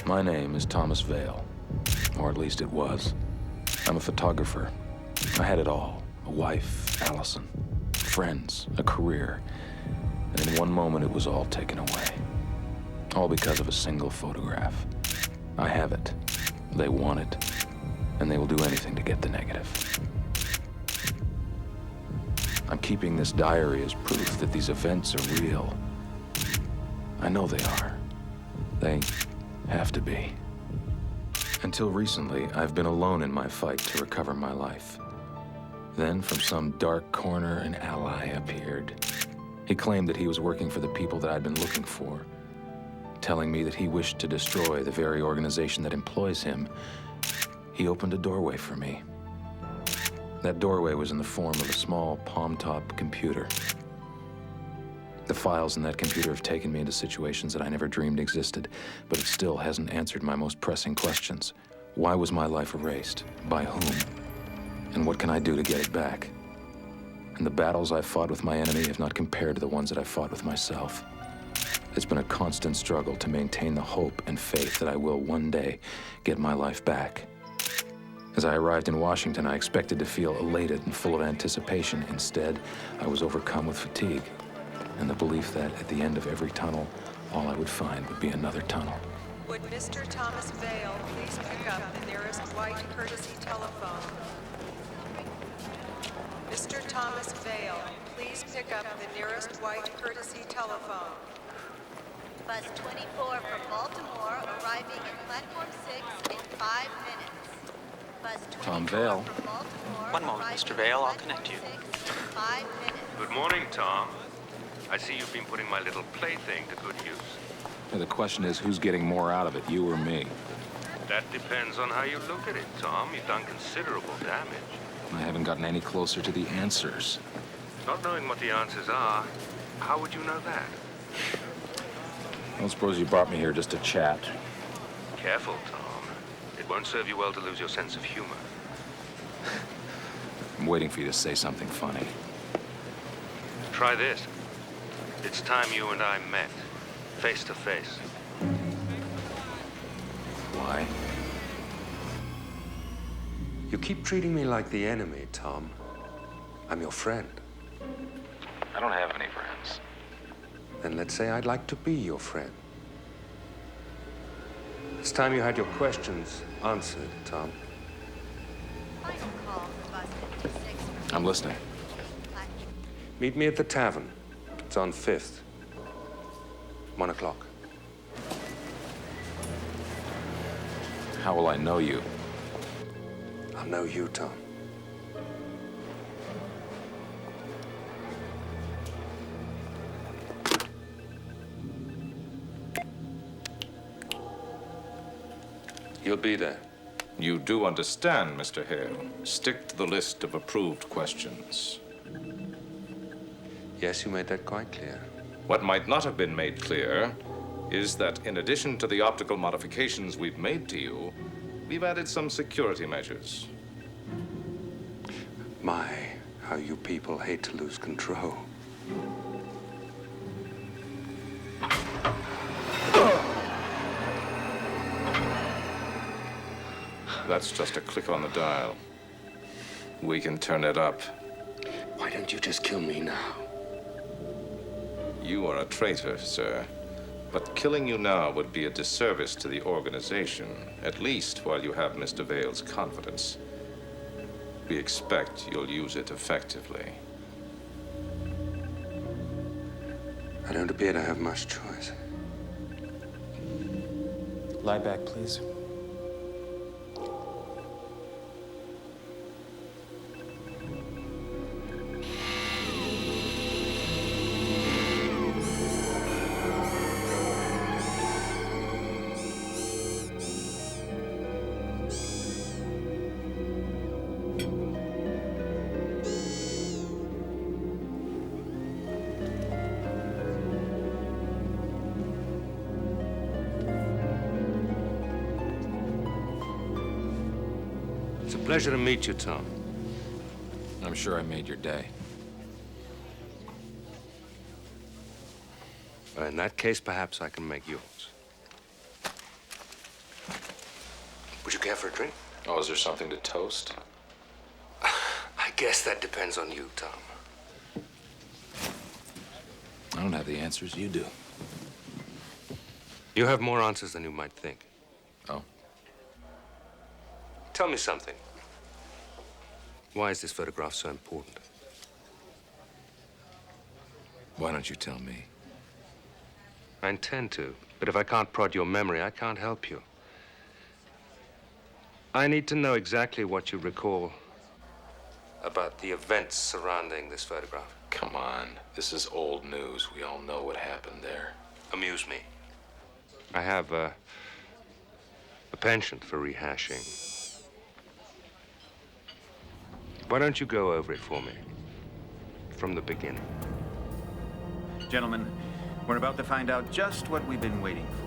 My name is Thomas Vale, or at least it was. I'm a photographer. I had it all. A wife, Allison, friends, a career. And in one moment, it was all taken away. All because of a single photograph. I have it. They want it. And they will do anything to get the negative. I'm keeping this diary as proof that these events are real. I know they are. They have to be. Until recently, I've been alone in my fight to recover my life. Then, from some dark corner, an ally appeared. He claimed that he was working for the people that I'd been looking for, telling me that he wished to destroy the very organization that employs him. He opened a doorway for me. That doorway was in the form of a small palm-top computer. The files in that computer have taken me into situations that I never dreamed existed, but it still hasn't answered my most pressing questions. Why was my life erased? By whom? And what can I do to get it back? And the battles I've fought with my enemy have not compared to the ones that I've fought with myself. It's been a constant struggle to maintain the hope and faith that I will one day get my life back. As I arrived in Washington, I expected to feel elated and full of anticipation. Instead, I was overcome with fatigue and the belief that at the end of every tunnel, all I would find would be another tunnel. Would Mr. Thomas Vale please pick up the nearest white courtesy telephone? Mr. Thomas Vale, please pick up the nearest white courtesy telephone. Bus 24 from Baltimore arriving at platform 6 in 5 minutes. Bus 24 Tom Vale. from Baltimore One moment, arriving Mr. at Vale, I'll platform connect you. 6 in 5 minutes. Good morning, Tom. I see you've been putting my little plaything to good use. And the question is, who's getting more out of it, you or me? That depends on how you look at it, Tom. You've done considerable damage. I haven't gotten any closer to the answers. Not knowing what the answers are, how would you know that? I don't suppose you brought me here just to chat. Careful, Tom. It won't serve you well to lose your sense of humor. I'm waiting for you to say something funny. Try this. It's time you and I met, face to face. Why? You keep treating me like the enemy, Tom. I'm your friend. I don't have any friends. Then let's say I'd like to be your friend. It's time you had your questions answered, Tom. Final call for bus 56 from I'm listening. platform. Meet me at the tavern. It's on 5th. 1 o'clock. How will I know you? I'll know you, Tom. You'll be there. You do understand, Mr. Hale. Stick to the list of approved questions. Yes, you made that quite clear. What might not have been made clear is that in addition to the optical modifications we've made to you, we've added some security measures. My, how you people hate to lose control. That's just a click on the dial. We can turn it up. Why don't you just kill me now? You are a traitor, sir. But killing you now would be a disservice to the organization, at least while you have Mr. Vale's confidence. We expect you'll use it effectively. I don't appear to have much choice. Lie back, please. It's a pleasure to meet you, Tom. I'm sure I made your day. In that case, perhaps I can make yours. Would you care for a drink? Oh, is there something to toast? I guess that depends on you, Tom. I don't have the answers, you do. You have more answers than you might think. Oh? Tell me something. Why is this photograph so important? Why don't you tell me? I intend to, but if I can't prod your memory, I can't help you. I need to know exactly what you recall about the events surrounding this photograph. Come on, this is old news. We all know what happened there. Amuse me. I have a penchant for rehashing. Why don't you go over it for me? From the beginning. Gentlemen, we're about to find out just what we've been waiting for.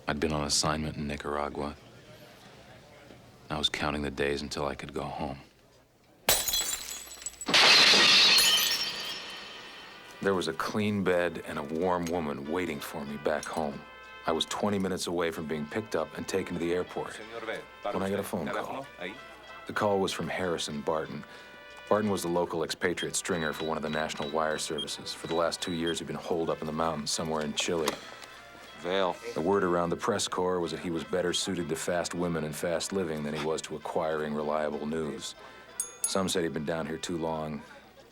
I'd been on assignment in Nicaragua. I was counting the days until I could go home. There was a clean bed and a warm woman waiting for me back home. I was 20 minutes away from being picked up and taken to the airport when I got a phone call. The call was from Harrison Barton. Barton was the local expatriate stringer for one of the national wire services. For the last 2 years, he'd been holed up in the mountains somewhere in Chile. Vale. The word around the press corps was that he was better suited to fast women and fast living than he was to acquiring reliable news. Some said he'd been down here too long.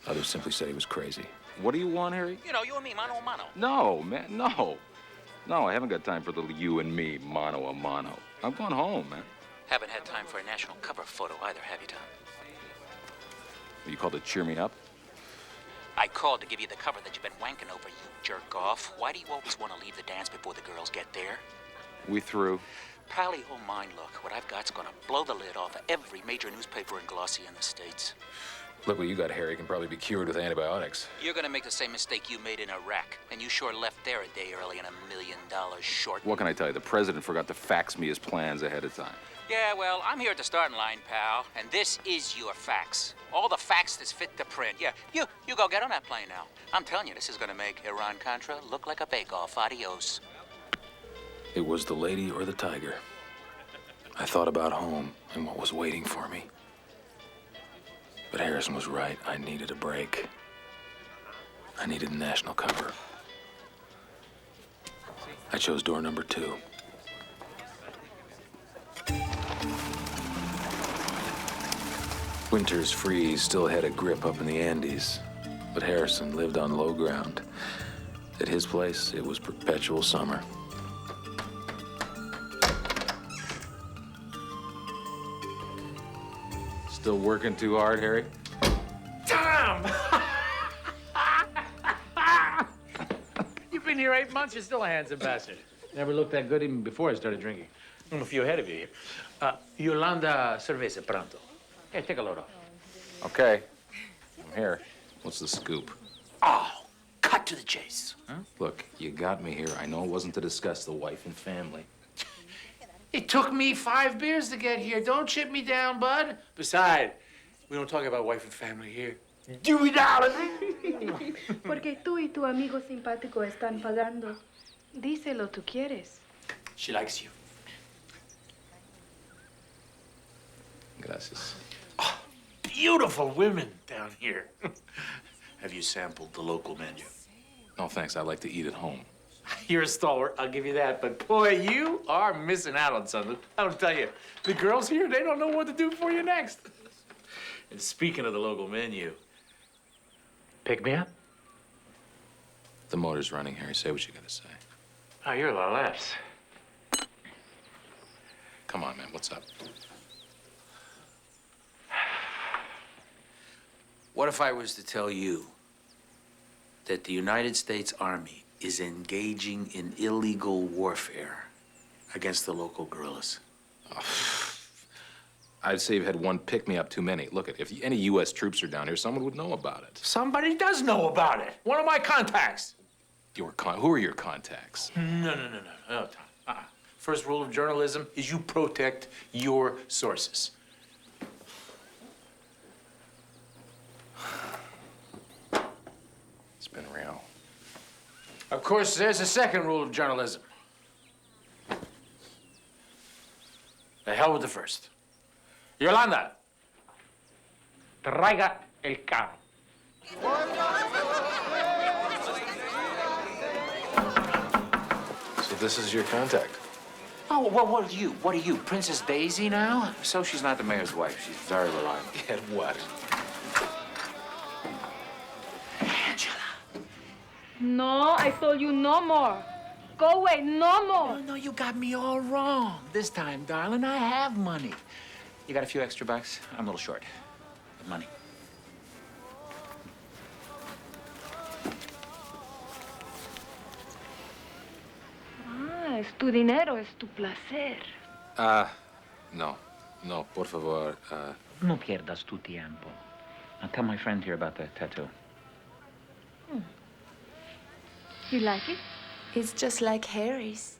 Others simply said he was crazy. What do you want, Harry? You know, you and me, mano a mano. No, man, no. No, I haven't got time for the you and me, mano a mano. I'm going home, man. Haven't had time for a national cover photo either, have you, Tom? You called it cheer me up? I called to give you the cover that you've been wanking over, you jerk off. Why do you always want to leave the dance before the girls get there? We through. Pally, oh mine, look. What I've got's gonna blow the lid off of every major newspaper and glossy in the States. Look what you got, Harry. Can probably be cured with antibiotics. You're gonna make the same mistake you made in Iraq, and you sure left there a day early and $1 million short. What can I tell you? The president forgot to fax me his plans ahead of time. Yeah, well, I'm here at the starting line, pal, and this is your fax. All the facts that's fit to print. Yeah, you go get on that plane now. I'm telling you, this is gonna make Iran-Contra look like a bake-off. Adios. It was the lady or the tiger. I thought about home and what was waiting for me. But Harrison was right. I needed a break. I needed national cover. I chose door number 2. Winter's freeze still had a grip up in the Andes, but Harrison lived on low ground. At his place, it was perpetual summer. Still working too hard, Harry? Tom! You've been here 8 months, you're still a handsome bastard. Never looked that good even before I started drinking. I'm a few ahead of you here. Yolanda Cerveza, pronto. Here, take a load off. Okay. I'm here. What's the scoop? Oh, cut to the chase. Huh? Look, you got me here. I know it wasn't to discuss the wife and family. It took me 5 beers to get here. Don't chip me down, bud. Besides, we don't talk about wife and family here. Do it out of me. Porque tú y tu amigo simpático están pagando. Díselo, tú quieres. She likes you. Gracias. Oh, beautiful women down here. Have you sampled the local menu? No, thanks. I like to eat at home. You're a stalwart, I'll give you that. But boy, you are missing out on something. I'll tell you, the girls here, they don't know what to do for you next. And speaking of the local menu, pick me up? The motor's running, Harry. Say what you gotta say. Oh, you're a lot less. Come on, man, what's up? What if I was to tell you that the United States Army is engaging in illegal warfare against the local guerrillas? I'd say you've had one pick-me-up too many. Look, if any U.S. troops are down here, someone would know about it. Somebody does know about it. One of my contacts. Who are your contacts? No, Tom. First rule of journalism is you protect your sources. It's been real. Of course, there's a second rule of journalism. The hell with the first. Yolanda, traiga el carro. So this is your contact? Oh, well, what are you? What are you, Princess Daisy now? So she's not the mayor's wife. She's very reliable. Get what? Angela. No, I told you no more. Go away, no more. No, you got me all wrong. This time, darling, I have money. You got a few extra bucks? I'm a little short. But money. Es tu dinero, es tu placer. No. No, por favor. No pierdas tu tiempo. Now tell my friend here about the tattoo. You like it? It's just like Harry's.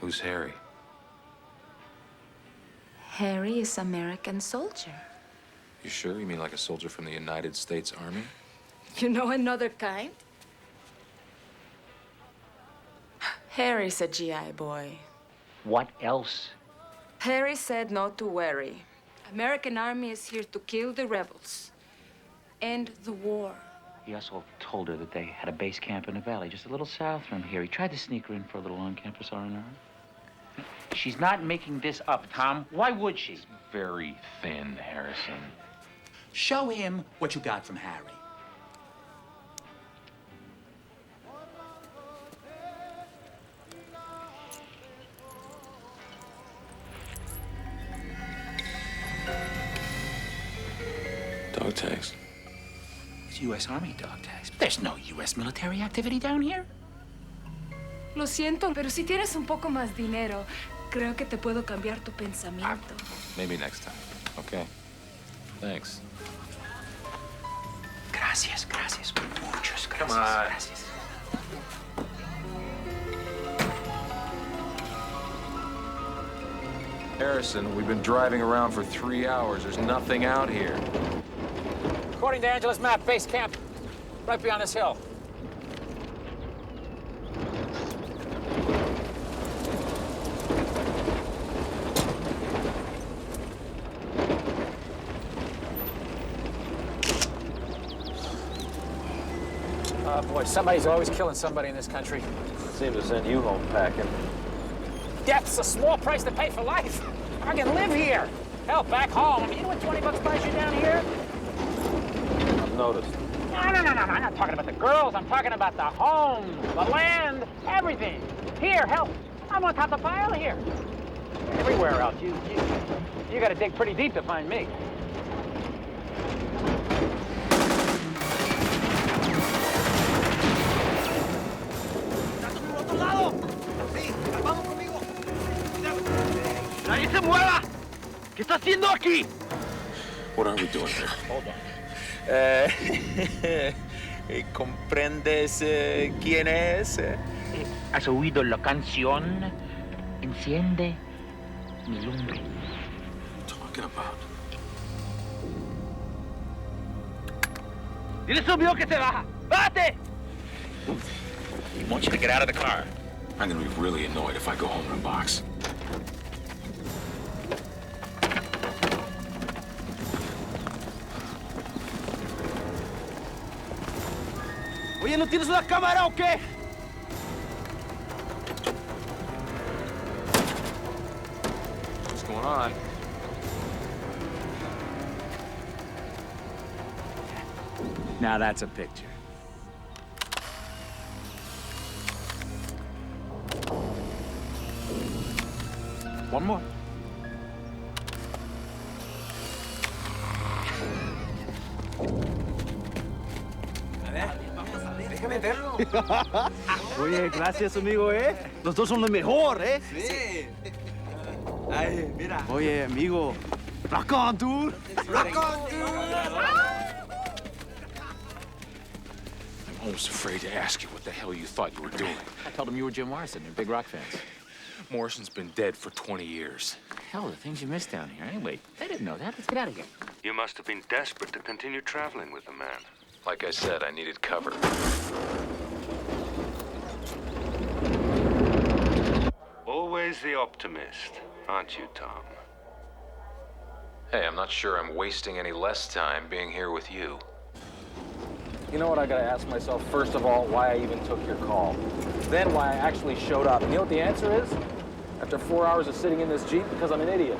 Who's Harry? Harry is American soldier. You sure? You mean like a soldier from the United States Army? You know another kind? Harry's a GI boy. What else? Harry said not to worry. American Army is here to kill the rebels. End the war. He also told her that they had a base camp in the valley, just a little south from here. He tried to sneak her in for a little on-campus R&R. She's not making this up, Tom. Why would she? Very thin, Harrison. Show him what you got from Harry. Dog tags. It's U.S. Army dog tags. There's no U.S. military activity down here. Lo siento, pero si tienes un poco más dinero, creo que te puedo cambiar tu pensamiento. Maybe next time, okay? Thanks. Gracias. Muchas gracias. Come on. Gracias. Harrison, we've been driving around for 3 hours. There's nothing out here. According to Angela's map, base camp right beyond this hill. Oh, boy, somebody's always killing somebody in this country. Seems to send you home packing. Death's a small price to pay for life. I can live here. Hell, back home. I mean, you know what 20 bucks buys you down here? I've noticed. No. I'm not talking about the girls. I'm talking about the home, the land, everything. Here, hell, I'm on top of the pile here. Everywhere else. You got to dig pretty deep to find me. ¡Nadie se mueva! ¿Qué está haciendo aquí? What are we doing here? Hold on. ¿Comprendes quién es? ¿Has oído la canción? Enciende mi lumbre. Talking about. Dile subió que se baja. ¡Bájate! He wants you to get out of the car. I'm gonna be really annoyed if I go home in a box. Oye, ¿no tienes una cámara o qué? What's going on? Now that's a picture. One more. Déjame verlo. Oye, gracias, amigo, ¿eh? Los dos son lo mejor, ¿eh? Sí. Ay, mira. Oye, amigo. Rock on, dude. Rock on, dude. I'm almost afraid to ask you what the hell you thought you were doing. I told him you were Jim Morrison. They're big rock fans. Morrison's been dead for 20 years. Hell, the things you missed down here. Anyway, they didn't know that. Let's get out of here. You must have been desperate to continue traveling with the man. Like I said, I needed cover. Always the optimist, aren't you, Tom? Hey, I'm not sure I'm wasting any less time being here with you. You know what I gotta ask myself? First of all, why I even took your call. Then why I actually showed up. And you know what the answer is? After 4 hours of sitting in this Jeep, because I'm an idiot.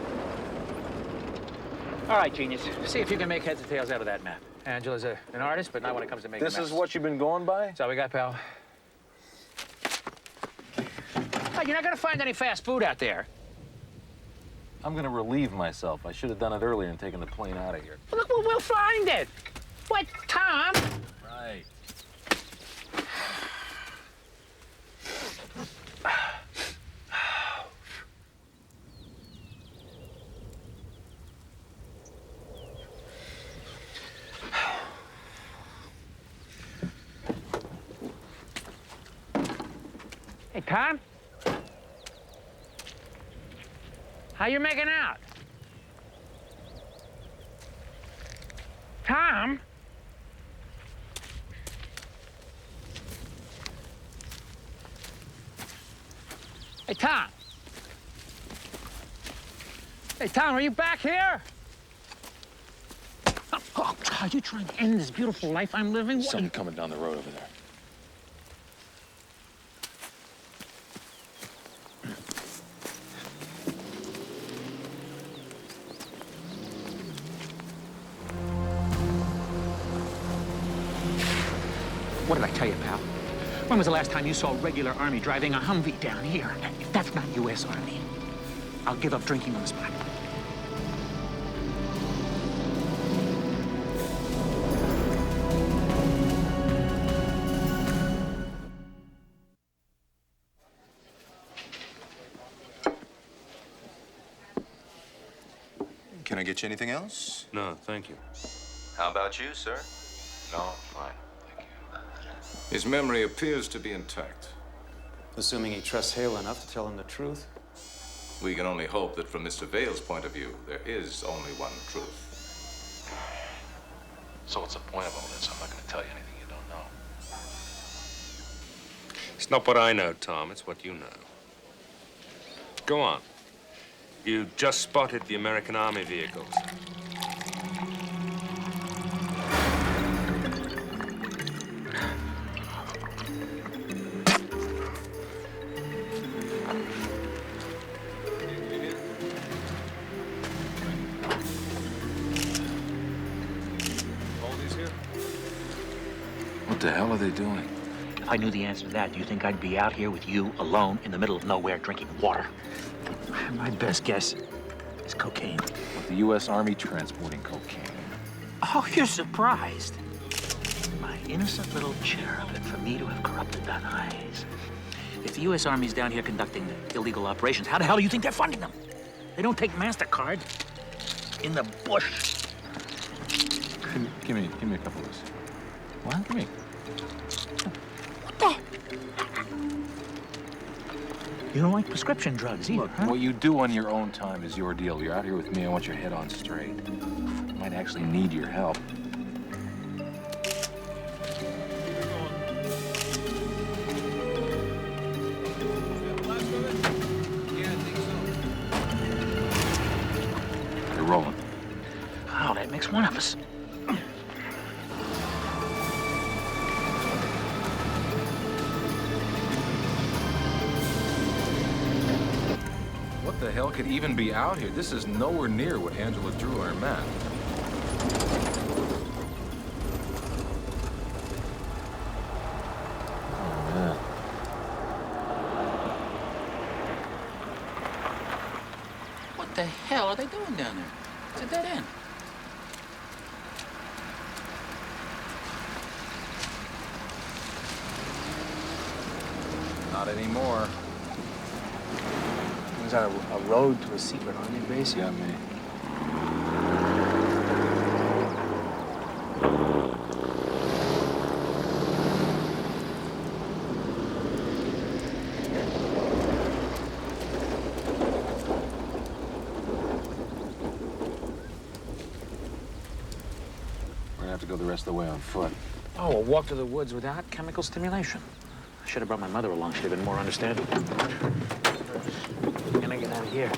All right, genius. See if you can make heads or tails out of that map. Angela's an artist, but not when it comes to making This maps. is what you've been going by? That's all we got, pal. Oh, you're not gonna find any fast food out there. I'm gonna relieve myself. I should have done it earlier and taken the plane out of here. Well, look, we'll find it. What, Tom? Right. Hey, Tom? How you making out? Tom? Hey, Tom. Hey, Tom, are you back here? Oh, are you trying to end this beautiful life I'm living? Something coming down the road over there. What did I tell you, pal? When was the last time you saw regular Army driving a Humvee down here? If that's not U.S. Army, I'll give up drinking on the spot. Can I get you anything else? No, thank you. How about you, sir? No, fine. His memory appears to be intact. Assuming he trusts Hale enough to tell him the truth. We can only hope that from Mr. Vale's point of view, there is only one truth. So what's the point of all this? I'm not going to tell you anything you don't know. It's not what I know, Tom. It's what you know. Go on. You just spotted the American Army vehicles. What the hell are they doing? If I knew the answer to that, do you think I'd be out here with you alone in the middle of nowhere drinking water? My best guess is cocaine. The U.S. Army transporting cocaine. Oh, you're surprised. My innocent little cherub, and for me to have corrupted that eyes. If the U.S. Army's down here conducting illegal operations, how the hell do you think they're funding them? They don't take MasterCard. In the bush. Give me a couple of those. What? Give me. What the? You don't like prescription drugs either, Look, huh? what you do on your own time is your deal. You're out here with me. I want your head on straight. I might actually need your help. They're rolling. Oh, that makes one of us. What the hell could even be out here? This is nowhere near what Angela drew on her map. the hell are they doing down there? It's a dead end. Not anymore. Was that a road to a secret army base? Yeah, me. We're gonna have to go the rest of the way on foot. Oh, a walk to the woods without chemical stimulation. I should have brought my mother along. She'd have been more understanding. We're gonna get out of here.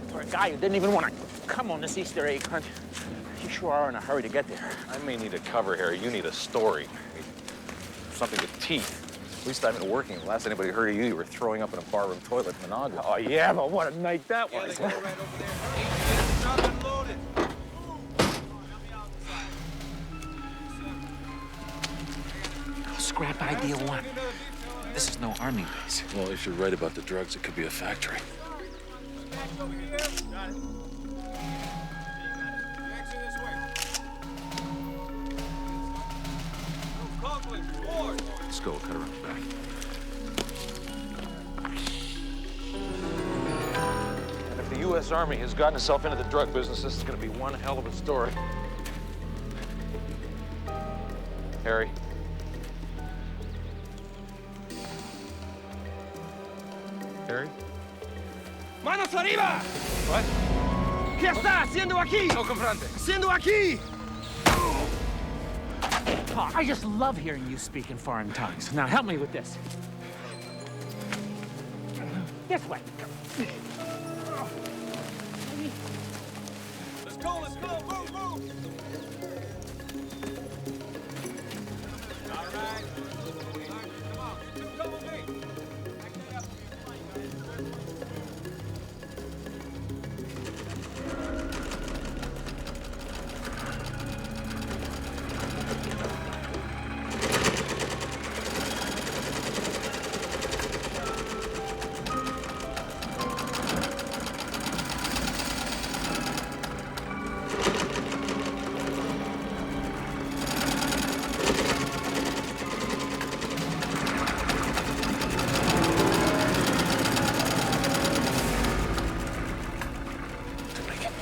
For a guy who didn't even want to come on this Easter egg hunt, you sure are in a hurry to get there. I may need a cover, Harry. You need a story. Something with teeth. At least I've been working. The last anybody heard of you, you were throwing up in a barroom toilet in Managua. Oh, yeah, but what a night that was. Scrap idea one. This is no army base. Well, if you're right about the drugs, it could be a factory. Let's go. Cut around the back. And if the U.S. Army has gotten itself into the drug business, this is going to be one hell of a story. Harry. Harry? ¡Manos arriba! What? ¿Qué está haciendo aquí? No comprende. ¡Haciendo aquí! Oh, I just love hearing you speak in foreign tongues. Now help me with this. This way. Let's go, move, move! All right. Come on, come with me. Back that up.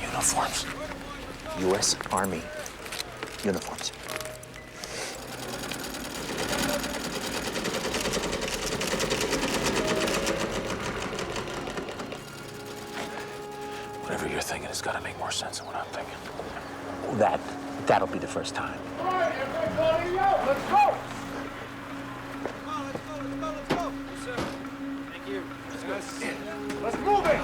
Uniforms. U.S. Army uniforms. Whatever you're thinking has got to make more sense than what I'm thinking. That'll be the first time. All right, everybody, let's go! Let's go. Yes, sir. Thank you. Let's move it!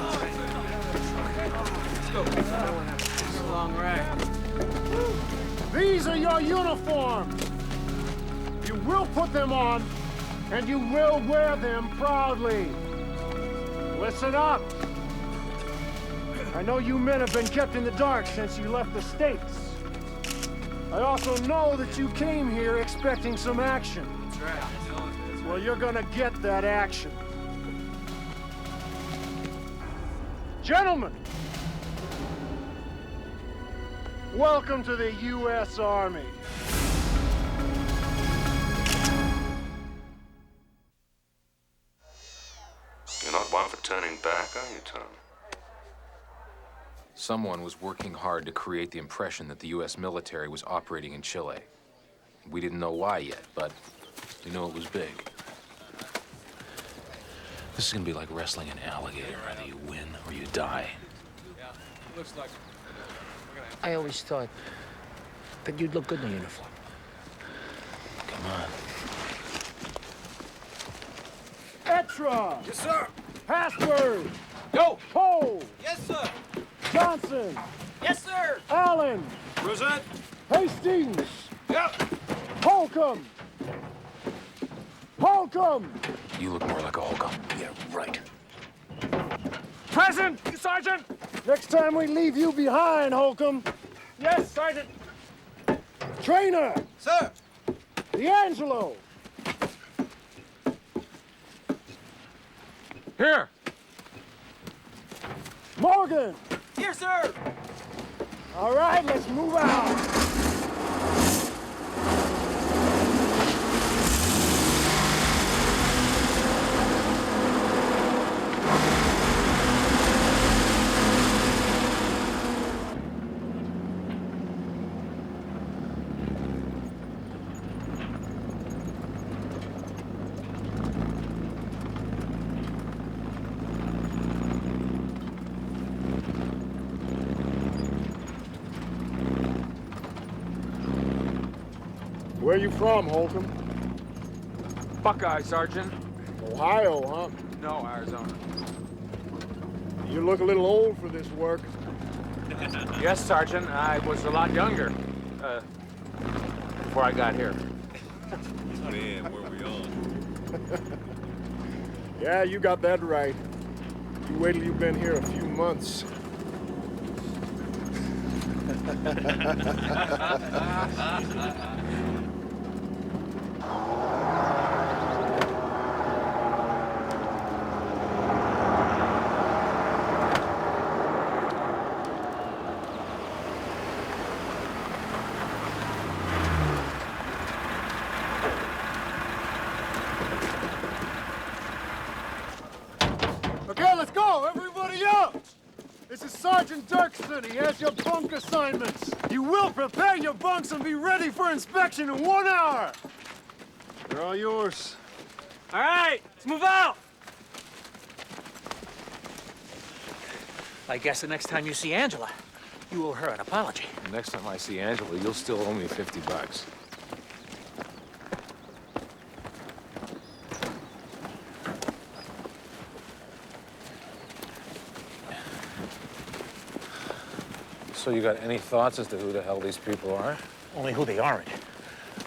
Let's go. It's a long ride. These are your uniforms. You will put them on, and you will wear them proudly. Listen up. I know you men have been kept in the dark since you left the States. I also know that you came here expecting some action. That's right. Well, you're gonna get that action. Gentlemen, welcome to the U.S. Army. You're not one for turning back, are you, Tom? Someone was working hard to create the impression that the U.S. military was operating in Chile. We didn't know why yet, but we knew it was big. This is gonna be like wrestling an alligator. Either you win or you die. Yeah, looks like I always thought that you'd look good in a uniform. Come on. Etra! Yes, sir. Password! Go! Cole! Yes, sir. Johnson! Yes, sir. Allen! Present. Hastings! Yep. Holcomb! Holcomb! You look more like a Holcomb. Yeah, right. Present, Sergeant! Next time we leave you behind, Holcomb. Yes, Sergeant. Trainer! Sir! D'Angelo! Here! Morgan! Here, sir! All right, let's move out. Where you from, Holcomb? Buckeye, Sergeant. Ohio, huh? No, Arizona. You look a little old for this work. Yes, Sergeant. I was a lot younger before I got here. Man, where we on? Yeah, you got that right. You wait till you've been here a few months. Okay, let's go! Everybody up! This is Sergeant Dirksen. He has your bunk assignments. You will prepare your bunks and be ready for inspection in 1 hour. They're all yours. All right, let's move out! I guess the next time you see Angela, you owe her an apology. Next time I see Angela, you'll still owe me $50. So you got any thoughts as to who the hell these people are? Only who they aren't.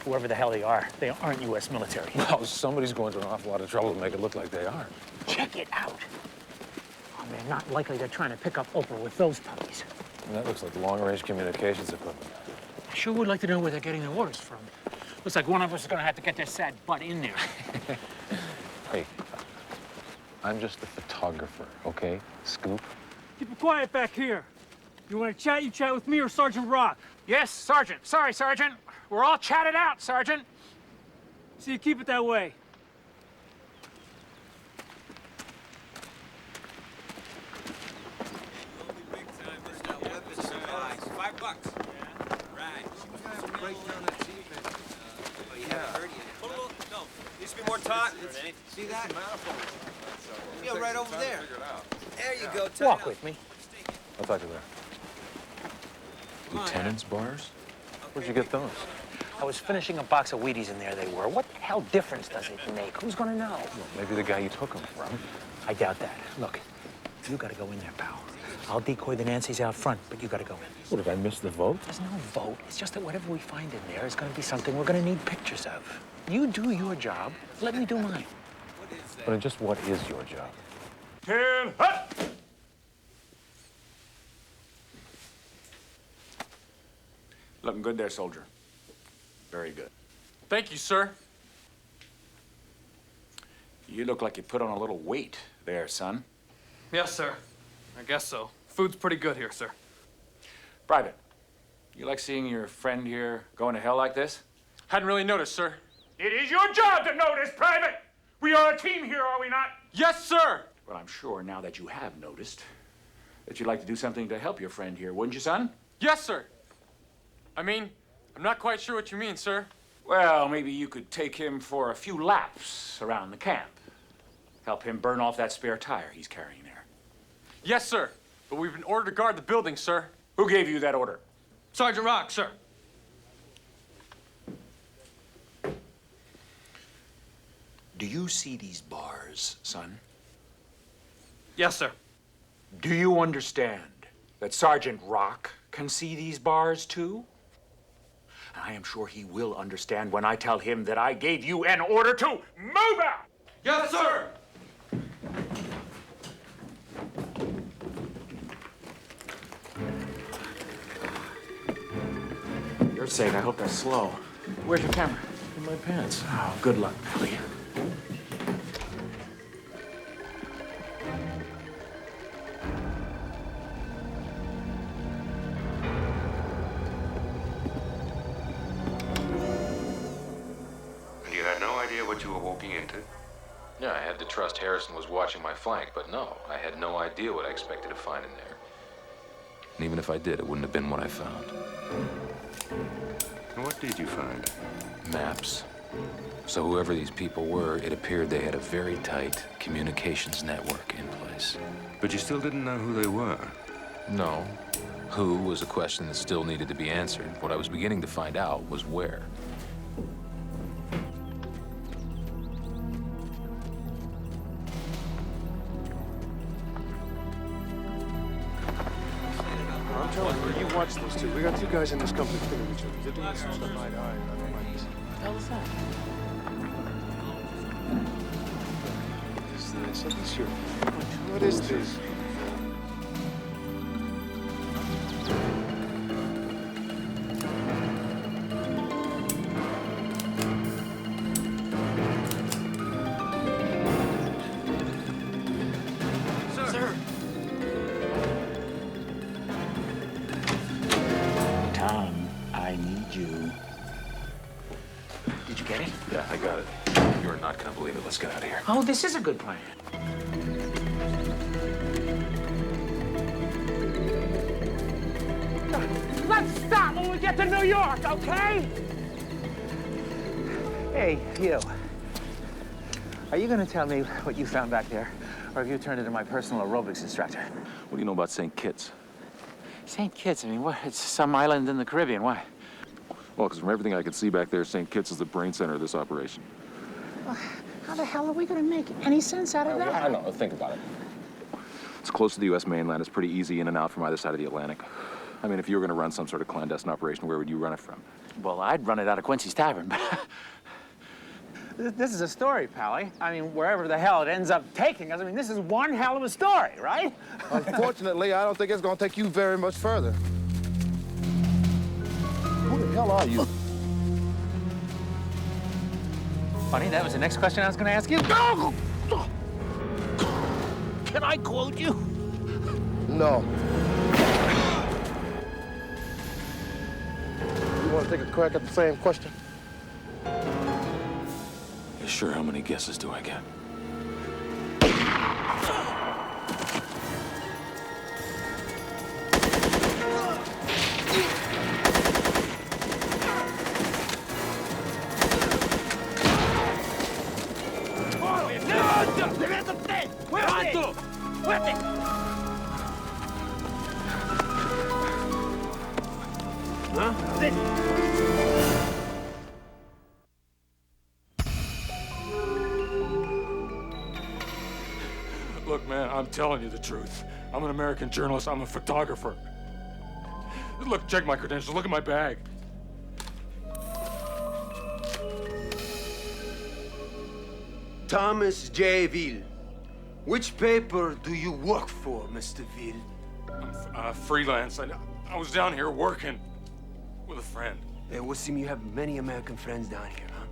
Whoever the hell they aren't U.S. military. Well, somebody's going to an awful lot of trouble to make it look like they are. Check it out. Oh, they're not likely they're trying to pick up Oprah with those puppies. And that looks like long-range communications equipment. I sure would like to know where they're getting their orders from. Looks like one of us is gonna have to get their sad butt in there. Hey, I'm just a photographer, okay? Scoop? Keep it quiet back here. You want to chat, you chat with me or Sergeant Rock? Yes, Sergeant. Sorry, Sergeant. We're all chatted out, Sergeant. So you keep it that way. Needs to be more taut. See that? Yeah, right over there. There you go. Walk with me. I'll talk to you later. Lieutenant's bars? Where'd you get those? I was finishing a box of Wheaties and there they were. What the hell difference does it make? Who's gonna know? Well, maybe the guy you took them from. I doubt that. Look, you gotta go in there, pal. I'll decoy the Nancys out front, but you gotta go in. What, did I miss the vote? There's no vote. It's just that whatever we find in there is gonna be something we're gonna need pictures of. You do your job, let me do mine. But just what is your job? 10 hut! Looking good there, soldier. Very good. Thank you, sir. You look like you put on a little weight there, son. Yes, sir. I guess so. Food's pretty good here, sir. Private, you like seeing your friend here going to hell like this? Hadn't really noticed, sir. It is your job to notice, Private! We are a team here, are we not? Yes, sir! Well, I'm sure now that you have noticed that you'd like to do something to help your friend here, wouldn't you, son? Yes, sir. I mean, I'm not quite sure what you mean, sir. Well, maybe you could take him for a few laps around the camp. Help him burn off that spare tire he's carrying there. Yes, sir. But we've been ordered to guard the building, sir. Who gave you that order? Sergeant Rock, sir. Do you see these bars, son? Yes, sir. Do you understand that Sergeant Rock can see these bars, too? I am sure he will understand when I tell him that I gave you an order to move out! Yes, sir! Lord's sake, I hope that's slow. Where's your camera? In my pants. Oh, good luck, Billy. You had no idea what you were walking into? Yeah, I had to trust Harrison was watching my flank, but no, I had no idea what I expected to find in there. And even if I did, it wouldn't have been what I found. And what did you find? Maps. So whoever these people were, it appeared they had a very tight communications network in place. But you still didn't know who they were? No. Who was a question that still needed to be answered. What I was beginning to find out was where. I'm telling you, you watch those two. We got two guys in this company killing each other. They're doing some stuff eye to eye. I don't like this. What was that? What is this? Sure. What is this? Tom, I need you. Did you get it? Yeah, I got it. You're not gonna believe it. Let's get out of here. Oh, this is a good plan. Let's stop when we get to New York, okay? Hey, you. Are you gonna tell me what you found back there? Or have you turned into my personal aerobics instructor? What do you know about St. Kitts? St. Kitts, I mean, what? It's some island in the Caribbean. Why? Well, because from everything I could see back there, St. Kitts is the brain center of this operation. How the hell are we gonna make any sense out of that? I don't know. Think about it. It's close to the U.S. mainland. It's pretty easy in and out from either side of the Atlantic. I mean, if you were going to run some sort of clandestine operation, where would you run it from? Well, I'd run it out of Quincy's Tavern, but... This is a story, Pally. I mean, wherever the hell it ends up taking us, I mean, this is one hell of a story, right? Unfortunately, I don't think it's going to take you very much further. Who the hell are you? Funny, that was the next question I was going to ask you. No! Can I quote you? No. You want to take a crack at the same question? You sure? How many guesses do I get? Look, man, I'm telling you the truth. I'm an American journalist. I'm a photographer. Look, check my credentials. Look at my bag. Thomas J. Ville. Which paper do you work for, Mr. Ville? I'm freelance. I was down here working with a friend. It would seem you have many American friends down here, huh?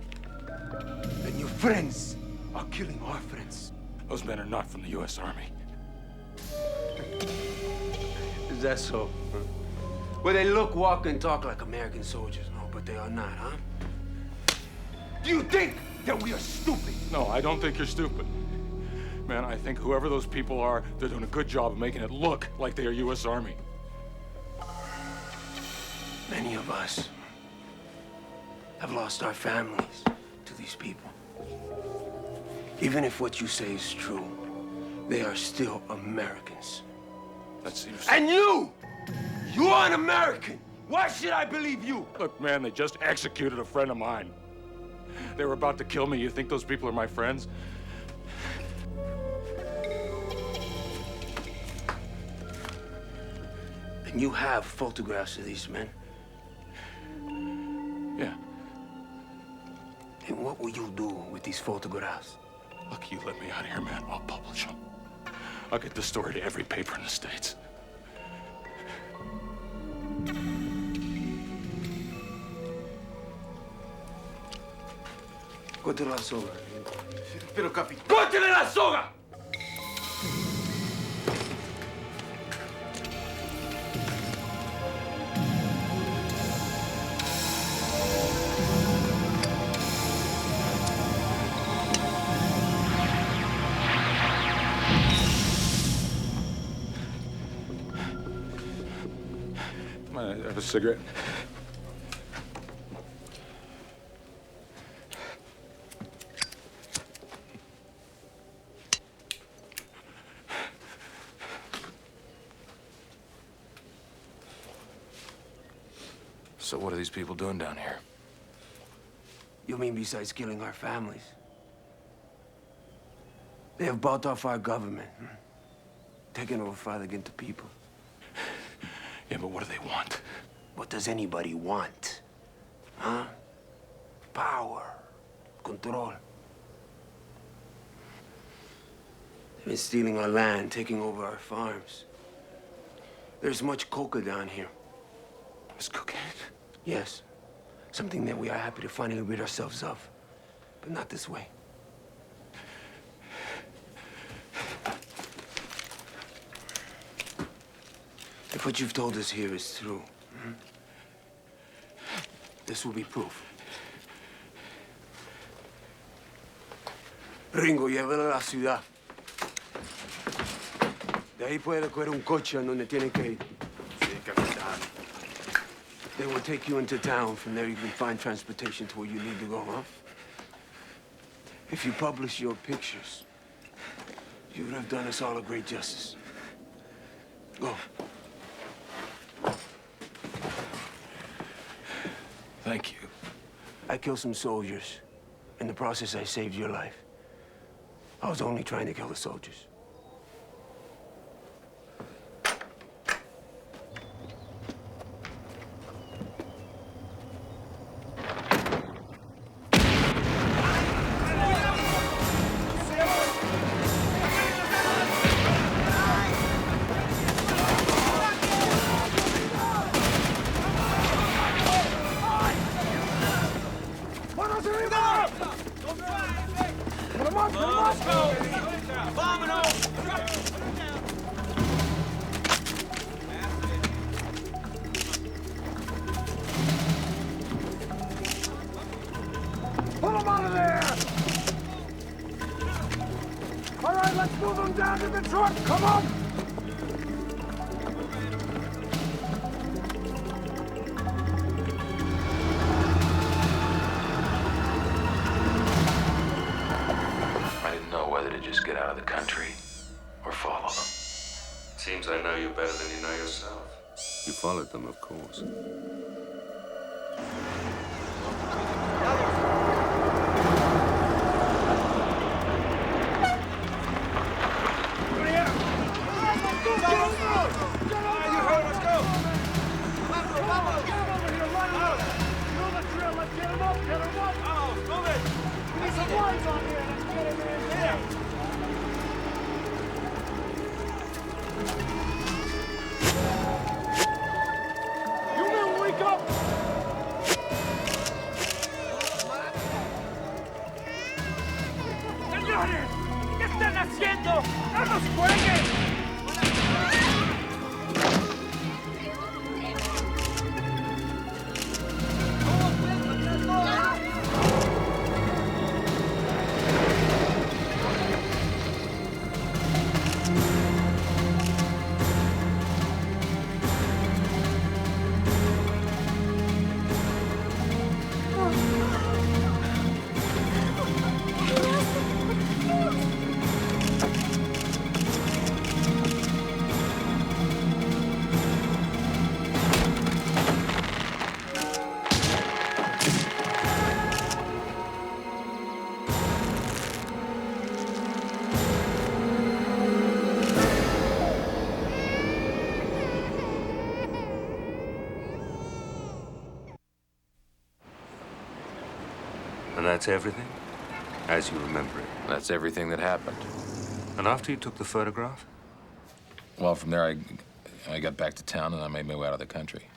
And your friends are killing our friends. Those men are not from the U.S. Army. Is that so? Huh? Well, they look, walk, and talk like American soldiers, no, but they are not, huh? Do you think that we are stupid? No, I don't think you're stupid. Man, I think whoever those people are, they're doing a good job of making it look like they are U.S. Army. Many of us have lost our families to these people. Even if what you say is true, they are still Americans. That seems... And you! You are an American! Why should I believe you? Look, man, they just executed a friend of mine. They were about to kill me. You think those people are my friends? And you have photographs of these men? Yeah. And what will you do with these photographs? Look, you let me out of here, man. I'll publish them. I'll get the story to every paper in the States. Córtale la soga. Pero, capitán. ¡Córtale la soga! Might I have a cigarette? So what are these people doing down here? You mean besides killing our families? They have bought off our government, taken over Father Ginter people. Yeah, but what do they want? What does anybody want? Huh? Power. Control. They've been stealing our land, taking over our farms. There's much coca down here. It's cocaine? Yes. Something that we are happy to finally rid ourselves of. But not this way. If what you've told us here is true, this will be proof. Ringo, llévalo a la ciudad. De ahí puede coger un coche a donde tiene que ir. Sí, capitán. They will take you into town. From there, you can find transportation to where you need to go, huh? If you publish your pictures, you would have done us all a great justice. Go. Thank you. I killed some soldiers. In the process, I saved your life. I was only trying to kill the soldiers. Pull him out of there! All right, let's move him down to the truck. Come on! I didn't know whether to just get out of the country or follow them. Seems I know you better than you know yourself. You followed them, of course. ¡Señores! ¿Qué están haciendo? ¡No nos jueguen! And that's everything? As you remember it? That's everything that happened. And after you took the photograph? Well, from there, I got back to town and I made my way out of the country.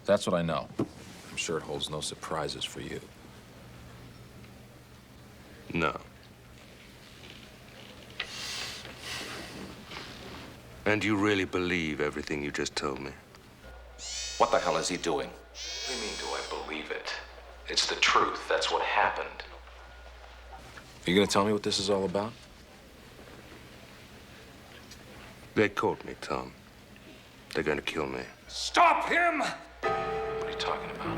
That's what I know. I'm sure it holds no surprises for you. No. And you really believe everything you just told me? What the hell is he doing? What do you mean, do I believe it? It's the truth. That's what happened. You gonna tell me what this is all about? They caught me, Tom. They're gonna kill me. Stop him! What are you talking about?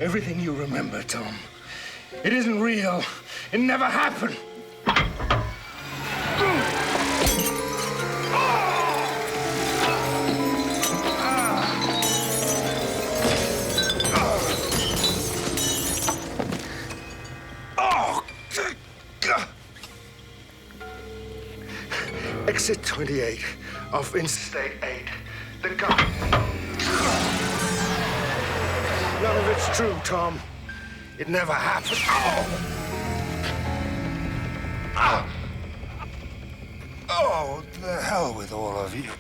Everything you remember, Tom. It isn't real. It never happened. Exit 28 of Interstate 8. The gun. None of it's true, Tom. It never happened. Oh, the hell with all of you.